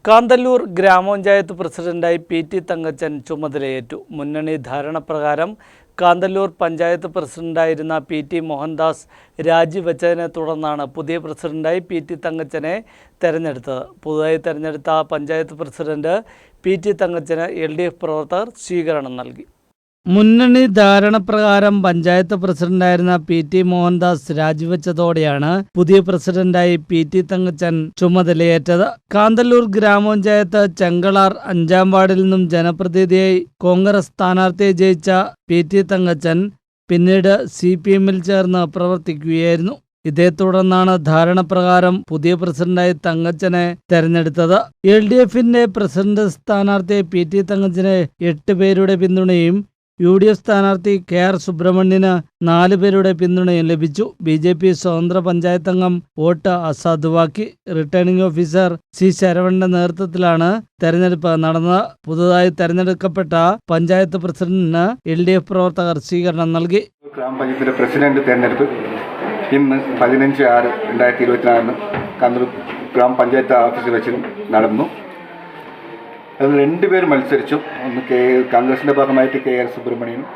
കാന്തല്ലൂർ ഗ്രാമപഞ്ചായത്ത് പ്രസിഡന്റായി പി.ടി. തങ്കച്ചൻ ചുമതലയേറ്റു. മുന്നണി ധാരണപ്രകാരം കാന്തല്ലൂർ പഞ്ചായത്ത് പ്രസിഡന്റായിരുന്ന പി.ടി. മോഹൻദാസ് രാജിവെച്ചതിനെ തുടർന്നാണ് പുതിയ പ്രസിഡന്റായി പി.ടി. തങ്കച്ചനെ തെരഞ്ഞെടുത്തത്. പുതുതായി തെരഞ്ഞെടുത്ത panchayat president PT. Thankachan LDF പ്രവർത്തകർ സ്വീകരണം നൽകി. മുന്നണി ധാരണപ്രകാരം പഞ്ചായത്ത് പ്രസിഡന്റായിരുന്ന പി.ടി. മോഹൻദാസ് രാജിവെച്ചതോടെയാണ് പുതിയ പ്രസിഡന്റായി പി.ടി. തങ്കച്ചൻ ചുമതലയേറ്റത്. കാന്തല്ലൂർ ഗ്രാമപഞ്ചായത്ത് ചെങ്കളാർ 5-ാം വാർഡിൽ നിന്നും ജനപ്രതിനിധിയായി കോൺഗ്രസ് സ്ഥാനാർത്ഥിയെ ജയിച്ച പി.ടി. തങ്കച്ചൻ പിന്നീട് CPM-ൽ ചേർന്ന് പ്രവർത്തിക്കുകയായിരുന്നു. ഇതേ തുടർന്നാണ് ധാരണപ്രകാരം പുതിയ പ്രസിഡന്റായി തങ്കച്ചനെ തെരഞ്ഞെടുത്തത്. LDF-ന്റെ പ്രസിഡന്റ് സ്ഥാനാർത്ഥി പി.ടി. തങ്കച്ചന് 8 പേരുടെ പിന്തുണയും UDF സ്ഥാനാർത്ഥി KR സുബ്രഹ്മണ്യന് 4 പേരുടെ പിന്തുണയും ലഭിച്ചു. BJP സ്വതന്ത്ര പഞ്ചായത്ത് അംഗം വോട്ട് അസാധുവാക്കി. Returning officer C. ശരവണന്റെ നേതൃത്വത്തിലാണ് തെരഞ്ഞെടുപ്പ് നടന്നത്. പുതുതായി തെരഞ്ഞെടുക്കപ്പെട്ട പഞ്ചായത്ത് പ്രസിഡന്റിന് LDF പ്രവർത്തകർ സ്വീകരണം നൽകി. ഗ്രാമപഞ്ചായത്തിന്റെ പ്രസിഡന്റ് തെരഞ്ഞെടുപ്പ് ഇന്ന് 15/6/2024 കാന്തല്ലൂർ ഗ്രാമപഞ്ചായത്ത് ഓഫീസിൽ വെച്ച് നടന്നു. അതിൽ 2 പേർ മത്സരിച്ചു. ഒന്ന് കോൺഗ്രസിൻ്റെ ഭാഗമായിട്ട് KR സുബ്രഹ്മണ്യനും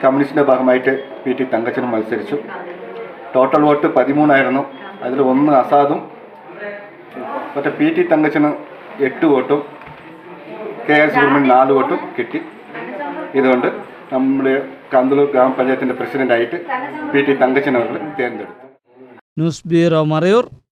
കമ്മ്യൂണിസ്റ്റിൻ്റെ ഭാഗമായിട്ട് പി.ടി. തങ്കച്ചനും മത്സരിച്ചു. ടോട്ടൽ വോട്ട് 13 ആയിരുന്നു. അതിൽ 1 അസാദും മറ്റേ പി.ടി. തങ്കച്ചന് 8 വോട്ടും KR സുബ്രഹ്മണ്യൻ 4 വോട്ടും കിട്ടി. ഇതുകൊണ്ട് നമ്മുടെ കാന്തല്ലൂർ ഗ്രാമപഞ്ചായത്തിൻ്റെ പ്രസിഡന്റായിട്ട് പി.ടി. തങ്കച്ചൻ അവർ തിരഞ്ഞെടുത്തു. News bureau Marayur.